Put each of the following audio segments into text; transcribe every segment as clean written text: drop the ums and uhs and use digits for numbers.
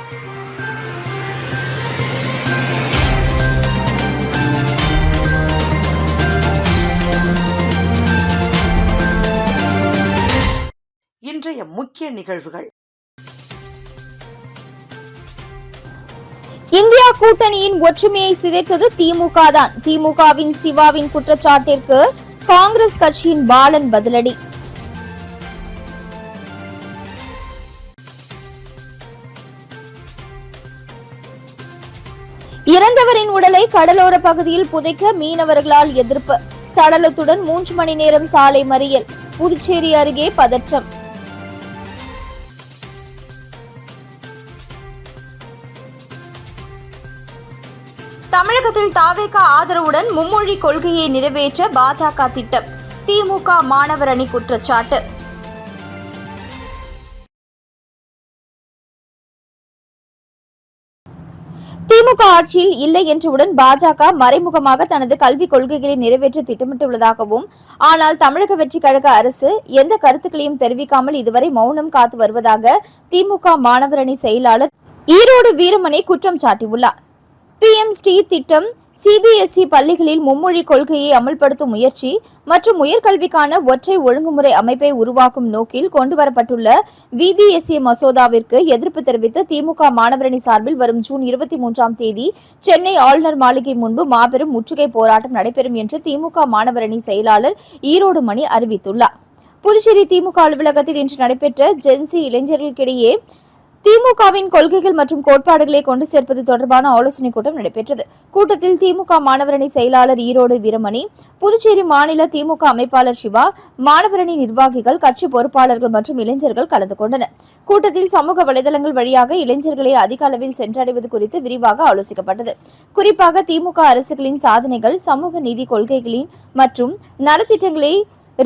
இன்றைய முக்கிய நிகழ்வுகள். இந்தியா கூட்டணியின் ஒற்றுமையை சிதைத்தது திமுக தான். திமுகவின் சிவாவின் குற்றச்சாட்டிற்கு காங்கிரஸ் கட்சியின் பாலன் பதிலடி. இறந்தவரின் உடலை கடலோர பகுதியில் புதைக்க மீனவர்களால் எதிர்ப்பு. சடலத்துடன் 3 மணி நேரம் சாலை மறியல். புதுச்சேரி அருகே பதற்றம். தமிழகத்தில் தாவேக ஆதரவுடன் மும்மொழி கொள்கையை நிறைவேற்ற பாஜக திட்டம். திமுக மாணவர் அணி குற்றச்சாட்டு. திமுக ஆட்சியில் இல்லை என்றவுடன் பாஜக மறைமுகமாக தனது கல்விக் கொள்கைகளை நிறைவேற்ற திட்டமிட்டுள்ளதாகவும், ஆனால் தமிழக வெற்றி கழக அரசு எந்த கருத்துக்களையும் தெரிவிக்காமல் இதுவரை மௌனம் காத்து வருவதாக திமுக மாணவர் அணி செயலாளர் ஈரோடு வீரமணி குற்றம் சாட்டியுள்ளார். PMST திட்டம் CBSE பள்ளிகளில் மும்மொழி கொள்கையை அமல்படுத்தும் முயற்சி மற்றும் உயர்கல்விக்கான ஒற்றை ஒழுங்குமுறை அமைப்பை உருவாக்கும் நோக்கில் கொண்டுவரப்பட்டுள்ள VBSE மசோதாவிற்கு எதிர்ப்பு தெரிவித்து திமுக மாணவரணி சார்பில் வரும் ஜூன் 23ஆம் தேதி சென்னை ஆளுநர் மாளிகை முன்பு மாபெரும் முற்றுகை போராட்டம் நடைபெறும் என்று திமுக மாணவரணி செயலாளர் ஈரோடு மணி அறிவித்துள்ளார். புதுச்சேரி திமுக அலுவலகத்தில் இன்று நடைபெற்ற ஜென்சி இளைஞர்களுக்கிடையே திமுகவின் கொள்கைகள் மற்றும் கோட்பாடுகளை கொண்டு சேர்ப்பது தொடர்பான ஆலோசனைக் கூட்டம் நடைபெற்றது. கூட்டத்தில் திமுக மாணவரணி செயலாளர் ஈரோடு வீரமணி, புதுச்சேரி மாநில திமுக அமைப்பாளர் சிவா, மாணவரணி நிர்வாகிகள், கட்சி பொறுப்பாளர்கள் மற்றும் இளைஞர்கள் கலந்து கொண்டனர். கூட்டத்தில் சமூக வலைதளங்கள் வழியாக இளைஞர்களை அதிக அளவில் சென்றடைவது குறித்து விரிவாக ஆலோசிக்கப்பட்டது. குறிப்பாக திமுக அரசுகளின் சாதனைகள், சமூக நீதி கொள்கைகளின் மற்றும் நலத்திட்டங்களை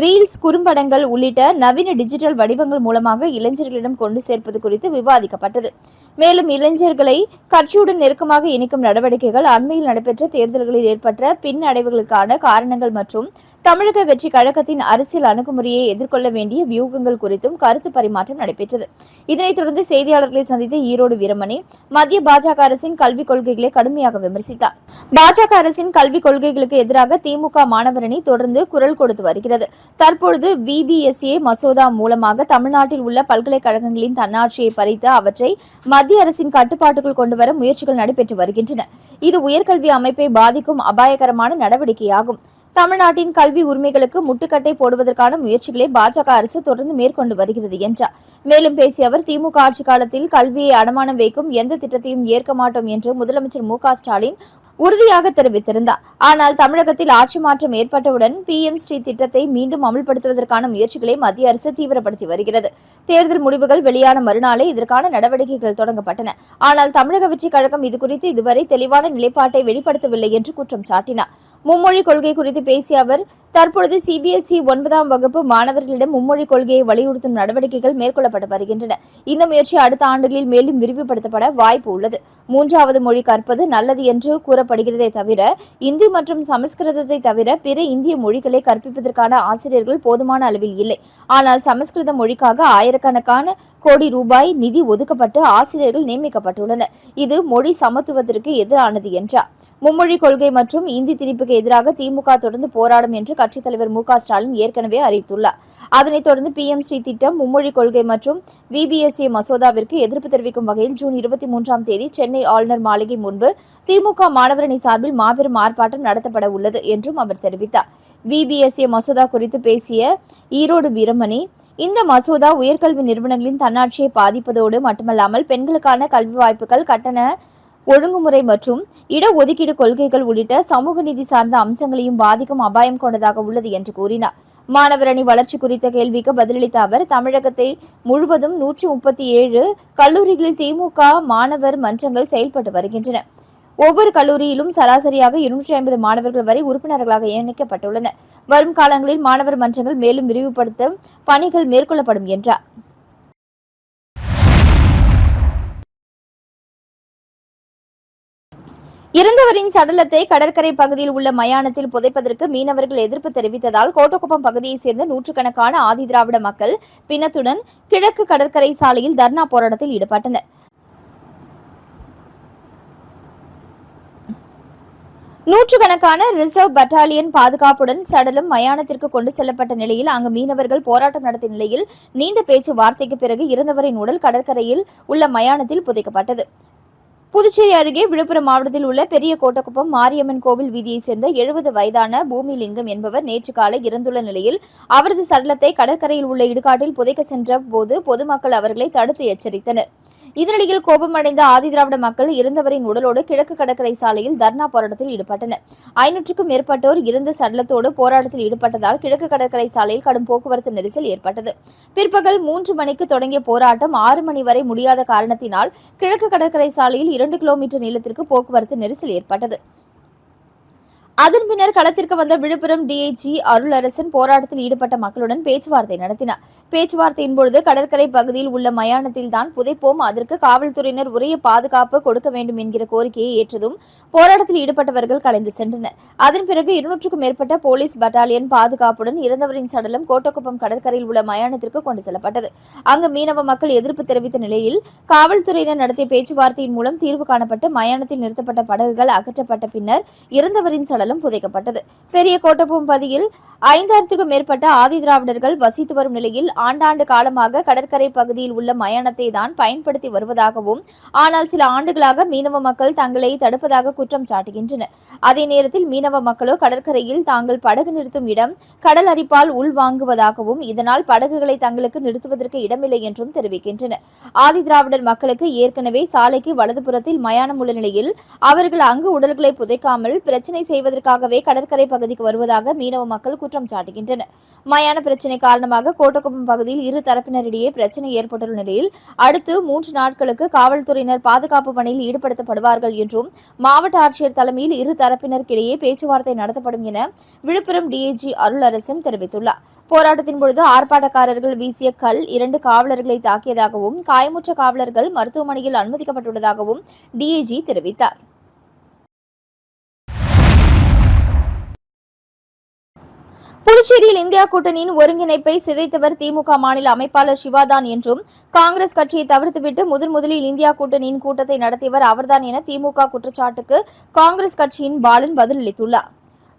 ரீல்ஸ், குறும்படங்கள் உள்ளிட்ட நவீன டிஜிட்டல் வடிவங்கள் மூலமாக இளைஞர்களிடம் கொண்டு சேர்ப்பது குறித்து விவாதிக்கப்பட்டது. மேலும் இளைஞர்களை கட்சியுடன் நெருக்கமாக இணைக்கும் நடவடிக்கைகள், அண்மையில் நடைபெற்ற தேர்தல்களில் ஏற்பட்ட பின்னடைவுகளுக்கான காரணங்கள் மற்றும் தமிழக வெற்றி கழகத்தின் அரசியல் அணுகுமுறையை எதிர்கொள்ள வேண்டிய வியூகங்கள் குறித்தும் கருத்து பரிமாற்றம் நடைபெற்றது. இதனைத் தொடர்ந்து செய்தியாளர்களை சந்தித்த ஈரோடு வீரமணி மத்திய பாஜக அரசின் கல்விக் கொள்கைகளை கடுமையாக விமர்சித்தார். பாஜக அரசின் கல்விக் கொள்கைகளுக்கு எதிராக திமுக மாணவரணி தொடர்ந்து குரல் கொடுத்து வருகிறது. தற்பொழுது VBSA மசோதா மூலமாக தமிழ்நாட்டில் உள்ள பல்கலைக்கழகங்களின் தன்னாட்சியை பறித்து அவற்றை மத்திய அரசின் கட்டுப்பாட்டுக்குள் கொண்டுவர முயற்சிகள் நடைபெற்று வருகின்றன. இது உயர்கல்வி அமைப்பை பாதிக்கும் அபாயகரமான நடவடிக்கையாகும். தமிழ்நாட்டின் கல்வி உரிமைகளுக்கு முட்டுக்கட்டை போடுவதற்கான முயற்சிகளை பாஜக அரசு தொடர்ந்து மேற்கொண்டு வருகிறது என்றார். மேலும் பேசிய அவர், திமுக ஆட்சி காலத்தில் கல்வியை அடமானம் வைக்கும் எந்த திட்டத்தையும் ஏற்க மாட்டோம் என்று முதலமைச்சர் மு க ஸ்டாலின் உறுதியாக தெரிவித்திருந்தார். ஆனால் தமிழகத்தில் ஆட்சி மாற்றம் ஏற்பட்டவுடன் PMST திட்டத்தை மீண்டும் அமல்படுத்துவதற்கான முயற்சிகளை மத்திய அரசு தீவிரப்படுத்தி வருகிறது. தேர்தல் முடிவுகள் வெளியான மறுநாளே இதற்கான நடவடிக்கைகள் தொடங்கப்பட்டன. ஆனால் தமிழக வெற்றி கழகம் இதுகுறித்து இதுவரை தெளிவான நிலைப்பாட்டை வெளிப்படுத்தவில்லை என்று குற்றம் சாட்டினார். மும்மொழி கொள்கை குறித்து பேசிய அவர், தற்பொழுது CBSE 9ஆம் வகுப்பு மாணவர்களிடம் மும்மொழி கொள்கையை வலியுறுத்தும் நடவடிக்கைகள் மேற்கொள்ளப்பட்டு வருகின்றன. இந்த முயற்சி அடுத்த ஆண்டுகளில் மேலும் விரிவுபடுத்தப்பட வாய்ப்பு உள்ளது. 3வது மொழி கற்பது நல்லது என்று கூறப்படுகிறதே தவிர, இந்தி மற்றும் சமஸ்கிருதத்தை தவிர பிற இந்திய மொழிகளை கற்பிப்பதற்கான ஆசிரியர்கள் போதுமான அளவில் இல்லை. ஆனால் சமஸ்கிருத மொழிக்காக ஆயிரக்கணக்கான கோடி ரூபாய் நிதி ஒதுக்கப்பட்டு ஆசிரியர்கள் நியமிக்கப்பட்டுள்ளனர். இது மொழி சமத்துவத்திற்கு எதிரானது என்றார். மும்மொழி கொள்கை மற்றும் இந்தி திணிப்புக்கு எதிராக திமுக தொடர்ந்து போராடும் என்று கட்சித் தலைவர் மு க ஸ்டாலின் ஏற்கனவே அறிவித்துள்ளார். அதனைத் தொடர்ந்து PMST திட்டம், மும்மொழி கொள்கை மற்றும் VBSA மசோதாவிற்கு எதிர்ப்பு தெரிவிக்கும் வகையில் ஜூன் 23ஆம் தேதி சென்னை ஆளுநர் மாளிகை முன்பு திமுக மாணவரணி சார்பில் மாபெரும் ஆர்ப்பாட்டம் நடத்தப்பட உள்ளது என்றும் அவர் தெரிவித்தார். VBSA மசோதா குறித்து பேசிய ஈரோடு வீரமணி, இந்த மசோதா உயர்கல்வி நிறுவனங்களின் தன்னாட்சியை பாதிப்பதோடு மட்டுமல்லாமல் பெண்களுக்கான கல்வி வாய்ப்புகள், கட்டண ஒழுங்குமுறை மற்றும் இடஒதுக்கீடு கொள்கைகள் உள்ளிட்ட சமூக நீதி சார்ந்த அம்சங்களையும் பாதிக்கும் அபாயம் கொண்டதாக உள்ளது என்று கூறினார். மாணவரணி வளர்ச்சி குறித்த கேள்விக்கு பதிலளித்த அவர், தமிழகத்தை முழுவதும் 137 கல்லூரிகளில் திமுக மாணவர் மன்றங்கள் செயல்பட்டு வருகின்றன. ஒவ்வொரு கல்லூரியிலும் சராசரியாக 250 மாணவர்கள் வரை உறுப்பினர்களாக இணைக்கப்பட்டுள்ளனர். வரும் காலங்களில் மாணவர் மன்றங்கள் மேலும் விரிவுபடுத்த பணிகள் மேற்கொள்ளப்படும் என்றார். இறந்தவரின் சடலத்தை கடற்கரை பகுதியில் உள்ள மயானத்தில் புதைப்பதற்கு மீனவர்கள் எதிர்ப்பு தெரிவித்ததால் கோட்டக்குப்பம் பகுதியைச் சேர்ந்த நூற்றுக்கணக்கான ஆதிதிராவிட மக்கள் பிணத்துடன் கிழக்கு கடற்கரை சாலையில் தர்ணா போராட்டத்தில் ஈடுபட்டனர். நூற்றுக்கணக்கான ரிசர்வ் பட்டாலியன் பாதுகாப்புடன் சடலம் மயானத்திற்கு கொண்டு செல்லப்பட்ட நிலையில் அங்கு மீனவர்கள் போராட்டம் நடத்திய நிலையில் நீண்ட பேச்சுவார்த்தைக்கு பிறகு இறந்தவரின் உடல் கடற்கரையில் உள்ள மயானத்தில் புதைக்கப்பட்டது. புதுச்சேரி அருகே விழுப்புரம் மாவட்டத்தில் உள்ள பெரிய கோட்டக்குப்பம் மாரியம்மன் கோவில் வீதியைச் சேர்ந்த 70 வயதான பூமிலிங்கம் என்பவர் நேற்று காலை இறந்துள்ள நிலையில் அவரது சடலத்தை கடற்கரையில் உள்ள இடுகாட்டில் புதைக்க சென்ற போது பொதுமக்கள் அவர்களை தடுத்து எச்சரித்தனர். இதனிடையில் கோபமடைந்த ஆதிதிராவிட மக்கள் இறந்தவரின் உடலோடு கிழக்கு கடற்கரை சாலையில் தர்ணா போராட்டத்தில் ஈடுபட்டனர். 500க்கும் மேற்பட்டோர் இறந்த சடலத்தோடு போராட்டத்தில் ஈடுபட்டதால் கிழக்கு கடற்கரை சாலையில் கடும் போக்குவரத்து நெரிசல் ஏற்பட்டது. பிற்பகல் 3 மணிக்கு தொடங்கிய போராட்டம் 6 மணி வரை முடியாத காரணத்தினால் கிழக்கு கடற்கரை சாலையில் 2 கிலோமீட்டர் நீளத்திற்கு போக்குவரத்து நெரிசல் ஏற்பட்டது. அதன் பின்னர் களத்திற்கு வந்த விழுப்புரம் டிஐஜி அருளரசன் போராட்டத்தில் ஈடுபட்ட மக்களுடன் பேச்சுவார்த்தை நடத்தினார். பேச்சுவார்த்தையின் பொழுது கடற்கரை பகுதியில் உள்ள மயானத்தில் தான் புதைப்போம், அதற்கு காவல்துறையினர் உரிய பாதுகாப்பு கொடுக்க வேண்டும் என்கிற கோரிக்கையை ஏற்றதும் போராட்டத்தில் ஈடுபட்டவர்கள் கலைந்து சென்றனர். அதன் பிறகு 200க்கும் மேற்பட்ட போலீஸ் பட்டாலியன் பாதுகாப்புடன் இறந்தவரின் சடலம் கோட்டக்குப்பம் கடற்கரையில் உள்ள மயானத்திற்கு கொண்டு செல்லப்பட்டது. அங்கு மீனவ மக்கள் எதிர்ப்பு தெரிவித்த நிலையில் காவல்துறையினர் நடத்திய பேச்சுவார்த்தையின் மூலம் தீர்வு காணப்பட்டு மயானத்தில் நிறுத்தப்பட்ட படகுகள் அகற்றப்பட்ட பின்னர் இறந்தவரின் சடலம் புதைக்கப்பட்டது. பெரிய கோட்டப்பம் பகுதியில் 5000க்கும் மேற்பட்ட ஆதிதிராவிடர்கள் வசித்து வரும் நிலையில் ஆண்டாண்டு காலமாக கடற்கரை பகுதியில் உள்ள மயானத்தை தான் பயன்படுத்தி வருவதாகவும், ஆனால் சில ஆண்டுகளாக மீனவ மக்கள் தங்களை தடுப்பதாக குற்றம் சாட்டுகின்றனர். அதே நேரத்தில் மீனவ மக்களோ கடற்கரையில் தாங்கள் படகு நிறுத்தும் இடம் கடல் அரிப்பால் உள்வாங்குவதாகவும், இதனால் படகுகளை தங்களுக்கு நிறுத்துவதற்கு இடமில்லை என்றும் தெரிவிக்கின்றனர். ஆதிதிராவிடர் மக்களுக்கு ஏற்கனவே சாலைக்கு வலதுபுறத்தில் மயானம் உள்ள நிலையில் அவர்கள் அங்கு உடல்களை புதைக்காமல் பிரச்சனை செய்வதற்காகவே கடற்கரை பகுதிக்கு வருவதாக மீனவ மக்கள் குற்றம் சாட்டுகின்றனர். மயான பிரச்சினை காரணமாக கோட்டக்குப்பம் பகுதியில் இரு தரப்பினரிடையே பிரச்சினை ஏற்பட்டுள்ள நிலையில் அடுத்து 3 நாட்களுக்கு காவல்துறையினர் பாதுகாப்பு பணியில் ஈடுபடுத்தப்படுவார்கள் என்றும், மாவட்ட ஆட்சியர் தலைமையில் இரு தரப்பினருக்கிடையே பேச்சுவார்த்தை நடத்தப்படும் என விழுப்புரம் டிஐஜி அருளரசன் தெரிவித்துள்ளார். போராட்டத்தின் பொழுது ஆர்ப்பாட்டக்காரர்கள் வீசிய கல் 2 காவலர்களை தாக்கியதாகவும், காயமுற்ற காவலர்கள் மருத்துவமனையில் அனுமதிக்கப்பட்டுள்ளதாகவும் டிஐஜி தெரிவித்தார். புதுச்சேரியில் இந்தியா கூட்டணியின் ஒருங்கிணைப்பை சிதைத்தவர் திமுக மாநில அமைப்பாளர் சிவாதான் என்றும், காங்கிரஸ் கட்சியை தவிர்த்துவிட்டு முதலில் இந்தியா கூட்டணியின் கூட்டத்தை நடத்தியவர் அவர்தான் என திமுக குற்றச்சாட்டுக்கு காங்கிரஸ் கட்சியின் பாலன் பதிலளித்துள்ளார்.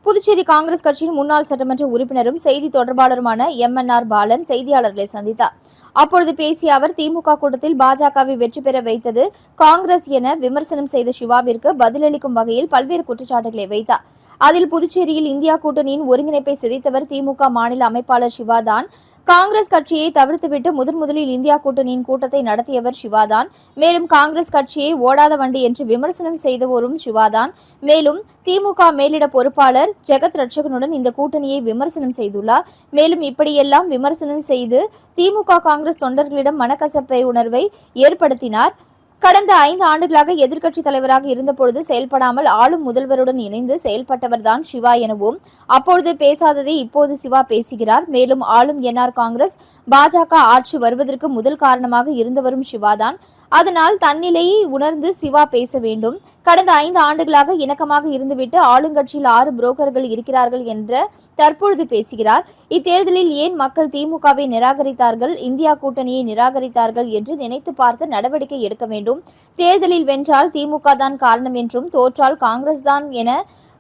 புதுச்சேரி காங்கிரஸ் கட்சியின் முன்னாள் சட்டமன்ற உறுப்பினரும் செய்தி தொடர்பாளருமான MNR பாலன் செய்தியாளர்களை சந்தித்தார். அப்பொழுது பேசிய அவர், திமுக கூட்டத்தில் பாஜகவை வெற்றி பெற வைத்தது காங்கிரஸ் என விமர்சனம் செய்த சிவாவிற்கு பதிலளிக்கும் வகையில் பல்வேறு குற்றச்சாட்டுகளை வைத்தார். அதில் புதுச்சேரியில் இந்தியா கூட்டணியின் ஒருங்கிணைப்பை சிதைத்தவர் திமுக மாநில அமைப்பாளர் சிவாதான், காங்கிரஸ் கட்சியை தவிர்த்துவிட்டு முதலில் இந்தியா கூட்டணியின் கூட்டத்தை நடத்தியவர் சிவாதான், மேலும் காங்கிரஸ் கட்சியை ஓடாத வண்டி என்று விமர்சனம் செய்தவரும் சிவாதான், மேலும் திமுக மேலிட பொறுப்பாளர் ஜெகத் ரட்சகனுடன் இந்த கூட்டணியை விமர்சனம் செய்துள்ளார். மேலும் இப்படியெல்லாம் விமர்சனம் செய்து திமுக காங்கிரஸ் தொண்டர்களிடம் மனக்கசப்பை உணர்வை ஏற்படுத்தினார். கடந்த 5 ஆண்டுகளாக எதிர்க்கட்சித் தலைவராக இருந்தபொழுது செயல்படாமல் ஆளும் முதல்வருடன் இணைந்து செயல்பட்டவர்தான் சிவா எனவும், அப்பொழுது பேசாததை இப்போது சிவா பேசுகிறார். மேலும் ஆளும் NR காங்கிரஸ் பாஜக ஆட்சி வருவதற்கு முதல் காரணமாக இருந்தவரும் சிவாதான். அதனால் தன்னிலையை உணர்ந்து சிவா பேச வேண்டும். கடந்த 5 ஆண்டுகளாக இணக்கமாக இருந்துவிட்டு ஆளுங்கட்சியில் 6 புரோக்கர்கள் இருக்கிறார்கள் என்ற தற்பொழுது பேசுகிறார். இத்தேர்தலில் ஏன் மக்கள் திமுகவை நிராகரித்தார்கள், இந்தியா கூட்டணியை நிராகரித்தார்கள் என்று நினைத்து பார்த்து நடவடிக்கை எடுக்க வேண்டும். தேர்தலில் வென்றால் திமுக தான் காரணம் என்றும், தோற்றால் காங்கிரஸ் தான் என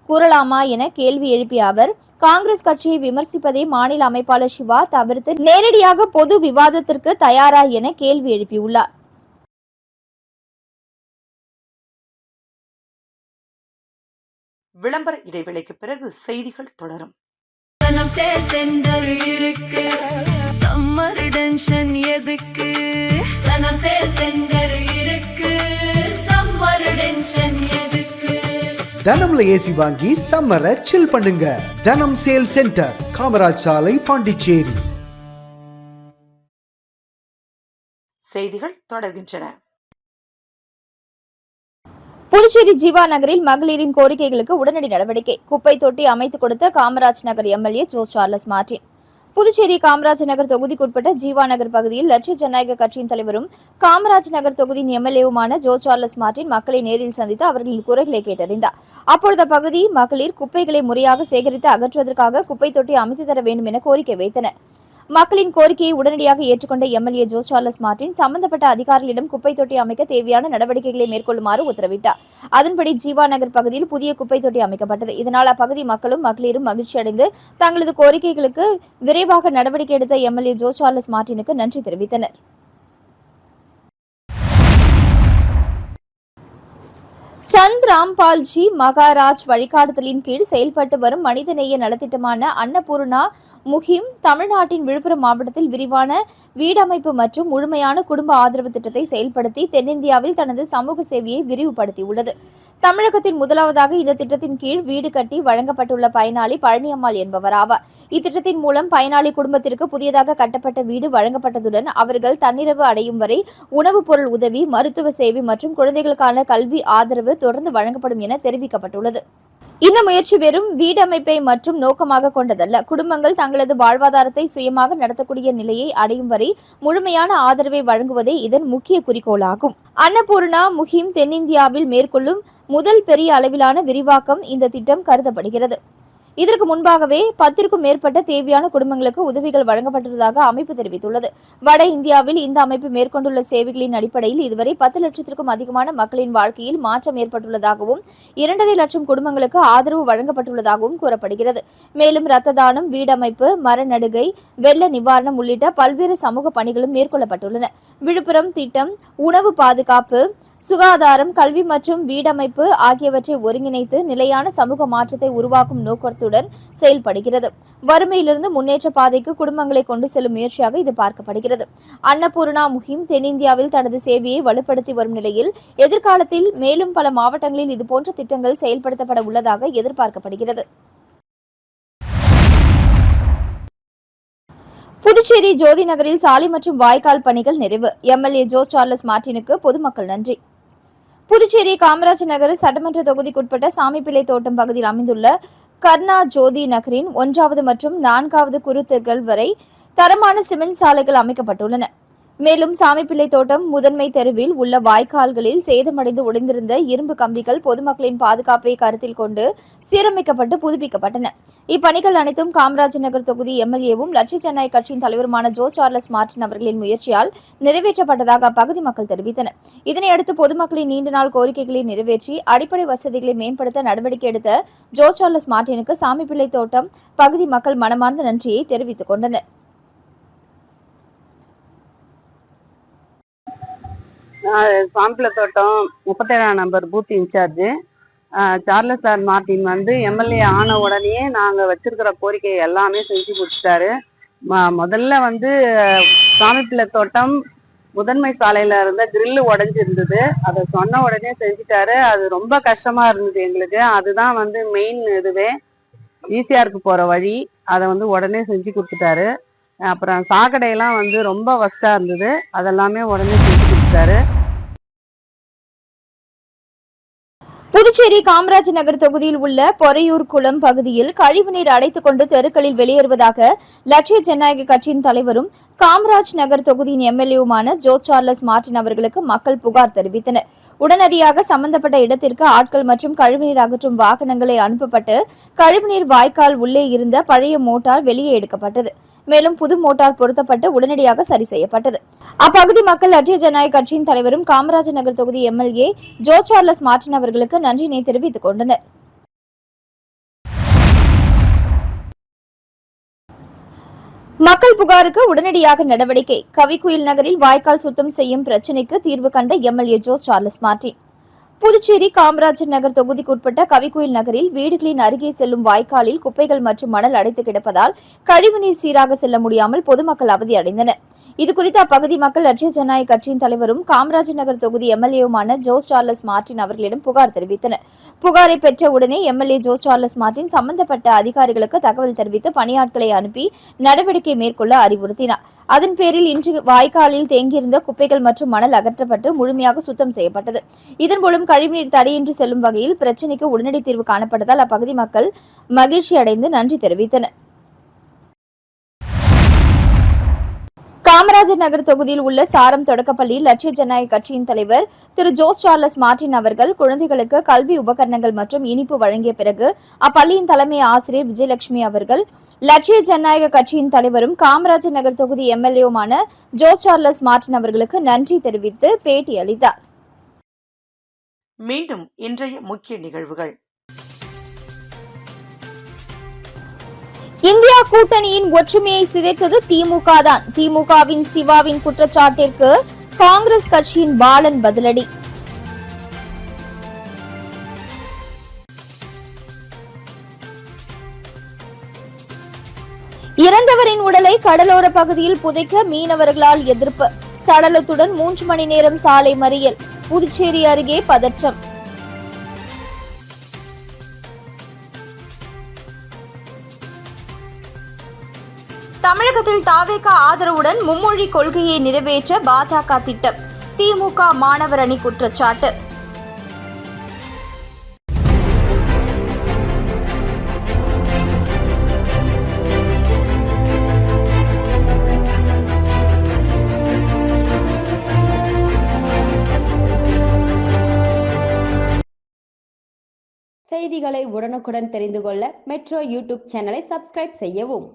கூறலாமா என கேள்வி எழுப்பிய அவர், காங்கிரஸ் கட்சியை விமர்சிப்பதை மாநில அமைப்பாளர் சிவா தவிர்த்து நேரடியாக பொது விவாதத்திற்கு தயாரா என கேள்வி எழுப்பியுள்ளார். விளம்பர இடைவேளைக்கு பிறகு செய்திகள் தொடரும். தனம்ல ஏசி வாங்கி சம்மரை சில் பண்ணுங்க. தனம் சேல் சென்டர், காமராஜ் சாலை, பாண்டிச்சேரி. செய்திகள் தொடர்கின்றன. புதுச்சேரி ஜீவா நகரில் மகளிரின் கோரிக்கைகளுக்கு உடனடி நடவடிக்கை. குப்பை தொட்டி அமைத்துக் கொடுத்த Kamaraj Nagar MLA Jose Charles Martin. Puducherry Kamaraj Nagar தொகுதிக்குட்பட்ட ஜீவா நகர் பகுதியில் லட்சிய ஜனநாயக கட்சியின் தலைவரும் காமராஜ் நகர் தொகுதியின் MLAவுமான ஜோஸ் சார்லஸ் மார்டின் மக்களை நேரில் சந்தித்து அவர்களின் குறைகளை கேட்டறிந்தார். அப்பொழுது அப்பகுதி மகளிர் குப்பைகளை முறையாக சேகரித்து அகற்றுவதற்காக குப்பை தொட்டி அமைத்து தர வேண்டும் என கோரிக்கை வைத்தனர். மக்களின் கோரிக்கையை உடனடியாக ஏற்றுக்கொண்ட எம்எல்ஏ ஜோஸ் சார்லஸ் மார்டின் சம்பந்தப்பட்ட அதிகாரிகளிடம் குப்பை தொட்டி அமைக்க தேவையான நடவடிக்கைகளை மேற்கொள்ளுமாறு உத்தரவிட்டார். அதன்படி ஜீவா நகர் பகுதியில் புதிய குப்பை தொட்டி அமைக்கப்பட்டது. இதனால் அப்பகுதி மக்களும் மகளிரும் மகிழ்ச்சியடைந்து தங்களது கோரிக்கைகளுக்கு விரைவாக நடவடிக்கை எடுத்த எம்எல்ஏ ஜோஸ் சார்லஸ் மார்டினுக்கு நன்றி தெரிவித்தனர். சந்த் ராம்பால்ஜி மகாராஜ் வழிகாட்டுதலின் கீழ் செயல்பட்டு வரும் மனிதநேய நலத்திட்டமான அன்னபூர்ணா முஹிம் தமிழ்நாட்டின் விழுப்புரம் மாவட்டத்தில் விரிவான வீடமைப்பு மற்றும் முழுமையான குடும்ப ஆதரவு திட்டத்தை செயல்படுத்தி தென்னிந்தியாவில் தனது சமூக சேவையை விரிவுபடுத்தியுள்ளது. தமிழகத்தின் முதலாவதாக இந்த திட்டத்தின் கீழ் வீடு கட்டி வழங்கப்பட்டுள்ள பயனாளி பழனியம்மாள் என்பவர் ஆவார். இத்திட்டத்தின் மூலம் பயனாளி குடும்பத்திற்கு புதியதாக கட்டப்பட்ட வீடு வழங்கப்பட்டதுடன் அவர்கள் தன்னிறைவு அடையும் வரை உணவுப் பொருள் உதவி, மருத்துவ சேவை மற்றும் குழந்தைகளுக்கான கல்வி ஆதரவு தொடர்ந்து வழங்கப்படும் என தெரிவிக்கப்பட்டுள்ளது. இந்த முயற்சி வெறும் வீடமைப்பை மற்றும் நோக்கமாக கொண்டதல்ல, குடும்பங்கள் தங்களது வாழ்வாதாரத்தை சுயமாக நடத்தக்கூடிய நிலையை அடையும் வரை முழுமையான ஆதரவை வழங்குவதே இதன் முக்கிய குறிக்கோளாகும். அன்னபூர்ணா முஹிம் தென்னிந்தியாவில் மேற்கொள்ளும் முதல் பெரிய அளவிலான விரிவாக்கம் இந்த திட்டம் கருதப்படுகிறது. இதற்கு முன்பாகவே 10க்கும் மேற்பட்ட தேவையான குடும்பங்களுக்கு உதவிகள் வழங்கப்பட்டுள்ளதாக அமைப்பு தெரிவித்துள்ளது. வட இந்தியாவில் இந்த அமைப்பு மேற்கொண்டுள்ள சேவைகளின் அடிப்படையில் இதுவரை 10 லட்சத்திற்கும் அதிகமான மக்களின் வாழ்க்கையில் மாற்றம் ஏற்பட்டுள்ளதாகவும் 2.5 லட்சம் குடும்பங்களுக்கு ஆதரவு வழங்கப்பட்டுள்ளதாகவும் கூறப்படுகிறது. மேலும் இரத்த தானம், வீடமைப்பு, மரநடுகை, வெள்ள நிவாரணம் உள்ளிட்ட பல்வேறு சமூக பணிகளும் மேற்கொள்ளப்பட்டுள்ளன. விழுப்புரம் திட்டம் உணவு பாதுகாப்பு, சுகாதாரம், கல்வி மற்றும் வீடமைப்பு ஆகியவற்றை ஒருங்கிணைத்து நிலையான சமூக மாற்றத்தை உருவாக்கும் நோக்கத்துடன் செயல்படுகிறது. வறுமையிலிருந்து முன்னேற்ற பாதைக்கு குடும்பங்களை கொண்டு செல்லும் முயற்சியாக இது பார்க்கப்படுகிறது. அன்னபூர்ணா முஹிம் தென்னிந்தியாவில் தனது சேவையை வலுப்படுத்தி வரும் நிலையில் எதிர்காலத்தில் மேலும் பல மாவட்டங்களில் இதுபோன்ற திட்டங்கள் செயல்படுத்தப்பட உள்ளதாக எதிர்பார்க்கப்படுகிறது. புதுச்சேரி ஜோதி நகரில் சாலை மற்றும் வாய்க்கால் பணிகள் நிறைவு. எம்எல்ஏ ஜோஸ் சார்லஸ் மார்டினுக்கு பொதுமக்கள் நன்றி. புதுச்சேரி காமராஜ் நகர் சட்டமன்ற தொகுதிக்குட்பட்ட சாமிப்பிள்ளை தோட்டம் பகுதியில் அமைந்துள்ள கர்ணா ஜோதி நகரின் 1வது மற்றும் 4வது குறுத்தெருக்கள் வரை தரமான சிமெண்ட் சாலைகள் அமைக்கப்பட்டுள்ளன. மேலும் சாமிப்பிள்ளை தோட்டம் முதன்மை தெருவில் உள்ள வாய்க்கால்களில் சேதமடைந்து உடைந்திருந்த இரும்பு கம்பிகள் பொதுமக்களின் பாதுகாப்பை கருத்தில் கொண்டு சீரமைக்கப்பட்டு புதுப்பிக்கப்பட்டன. இப்பணிகள் அனைத்தும் காமராஜ் நகர் தொகுதி எம்எல்ஏவும் லட்சிய ஜனநாயக கட்சியின் தலைவருமான ஜோஸ் சார்லஸ் மார்டின் அவர்களின் முயற்சியால் நிறைவேற்றப்பட்டதாக அப்பகுதி மக்கள் தெரிவித்தனர். இதனையடுத்து பொதுமக்களின் நீண்ட நாள் கோரிக்கைகளை நிறைவேற்றி அடிப்படை வசதிகளை மேம்படுத்த நடவடிக்கை எடுத்த ஜோஸ் சார்லஸ் மார்டினுக்கு சாமிப்பிள்ளை தோட்டம் பகுதி மக்கள் மனமார்ந்த நன்றியை தெரிவித்துக் கொண்டனர். சாம்பிள தோட்டம் 37ஆம் number booth incharge Charles sir Martin வந்து எம்எல்ஏ ஆன உடனே நாங்கள் வச்சிருக்கிற கோரிக்கை எல்லாமே செஞ்சு கொடுத்துட்டாரு. முதல்ல வந்து சாமிப்பிள்ளை தோட்டம் முதன்மை சாலையில இருந்த கிரில்லு உடஞ்சிருந்தது. அதை சொன்ன உடனே செஞ்சுட்டாரு. அது ரொம்ப கஷ்டமா இருந்தது எங்களுக்கு. அதுதான் வந்து மெயின் இதுவே ஈசிஆருக்கு போற வழி. அதை வந்து உடனே செஞ்சு கொடுத்துட்டாரு. அப்புறம் சாக்கடையெல்லாம் வந்து ரொம்ப வஸ்டா இருந்தது. அதெல்லாமே உடனே செஞ்சு கொடுத்துட்டாரு. புதுச்சேரி காமராஜ் நகர் தொகுதியில் உள்ள பொறையூர் குளம் பகுதியில் கழிவுநீர் அடைத்துக் கொண்டு தெருக்களில் வெளியேறுவதாக லட்சிய ஜனநாயக கட்சியின் தலைவரும் காமராஜ் நகர் தொகுதியின் எம்எல்ஏவுமான ஜோஸ் சார்லஸ் மார்டின் அவர்களுக்கு மக்கள் புகார் தெரிவித்தனர். உடனடியாக சம்பந்தப்பட்ட இடத்திற்கு ஆட்கள் மற்றும் கழிவுநீர் அகற்றும் வாகனங்களை அனுப்பப்பட்டு கழிவுநீர் வாய்க்கால் உள்ளே இருந்த பழைய மோட்டார் வெளியே எடுக்கப்பட்டது. மேலும் புது மோட்டார் பொருத்தப்பட்டு உடனடியாக சரி செய்யப்பட்டது. அப்பகுதி மக்கள் லட்சிய ஜனநாயக கட்சியின் தலைவரும் காமராஜ் நகர் தொகுதி எம்எல்ஏ ஜோஸ் சார்லஸ் மார்டின் அவர்களுக்கு நன்றினை தெரிவித்துக் கொண்டனர். மக்கள் புகாருக்கு உடனடியாக நடவடிக்கை. கவிக்குயில் நகரில் வாய்க்கால் சுத்தம் செய்யும் பிரச்சினைக்கு தீர்வு கண்ட MLA Jose Charles Martin. Puducherry Kamarajar Nagar தொகுதிக்குட்பட்ட கவிக்குயில் நகரில் வீடுகளின் அருகே செல்லும் வாய்க்காலில் குப்பைகள் மற்றும் மணல் அடைத்து கிடப்பதால் கழிவுநீர் சீராக செல்ல முடியாமல் பொதுமக்கள் அவதி அடைந்தனர். இதுகுறித்து அப்பகுதி மக்கள் லட்சிய ஜனநாயக கட்சியின் தலைவரும் காமராஜர் நகர் தொகுதி எம்எல்ஏவுமான ஜோஸ் சார்லஸ் மார்டின் அவர்களிடம் புகார் தெரிவித்தனர். புகாரை பெற்ற உடனே எம்எல்ஏ ஜோஸ் சார்லஸ் மார்டின் சம்பந்தப்பட்ட அதிகாரிகளுக்கு தகவல் தெரிவித்து பணியாட்களை அனுப்பி நடவடிக்கை மேற்கொள்ள அறிவுறுத்தினார். அதன் பேரில் இன்று வாய்க்காலில் தேங்கியிருந்த குப்பைகள் மற்றும் மணல் அகற்றப்பட்டு முழுமையாக சுத்தம் செய்யப்பட்டது. இதன் மூலம் கழிவுநீர் தடையின்றி செல்லும் வகையில் பிரச்சினைக்கு உடனடி தீர்வு காணப்பட்டதால் அப்பகுதி மக்கள் மகிழ்ச்சி அடைந்து நன்றி தெரிவித்தனர். காமராஜ் காமராஜர் நகர் தொகுதியில் உள்ள சாரம் தொடக்கப்பள்ளி லட்சிய ஜனநாயக கட்சியின் தலைவர் திரு ஜோஸ் சார்லஸ் மார்டின் அவர்கள் குழந்தைகளுக்கு கல்வி உபகரணங்கள் மற்றும் இனிப்பு வழங்கிய பிறகு அப்பள்ளியின் தலைமை ஆசிரியர் விஜயலட்சுமி அவர்கள் லட்சிய ஜனநாயக கட்சியின் தலைவரும் காமராஜர் நகர் தொகுதி எம்எல்ஏவுமான ஜோஸ் சார்லஸ் மார்டின் அவர்களுக்கு நன்றி தெரிவித்து பேட்டி அளித்தார். மீண்டும் இன்றைய முக்கிய நிகழ்வுகள். இந்தியா கூட்டணியின் ஒற்றுமையை சிதைத்தது திமுக தான். திமுகவின் சிவாவின் குற்றச்சாட்டிற்கு காங்கிரஸ் கட்சியின் பாலன் பதிலடி. இறந்தவரின் உடலை கடலோர பகுதியில் புதைக்க மீனவர்களால் எதிர்ப்பு. சடலத்துடன் 3 மணி நேரம் சாலை மறியல். புதுச்சேரி அருகே பதற்றம். தமிழகத்தில் தாவேக ஆதரவுடன் மும்மொழி கொள்கையை நிறைவேற்ற பாஜக திட்டம். திமுக மாணவர் அணி குற்றச்சாட்டு. செய்திகளை உடனுக்குடன் தெரிந்து கொள்ள மெட்ரோ யூடியூப் சேனலை சப்ஸ்கிரைப் செய்யவும்.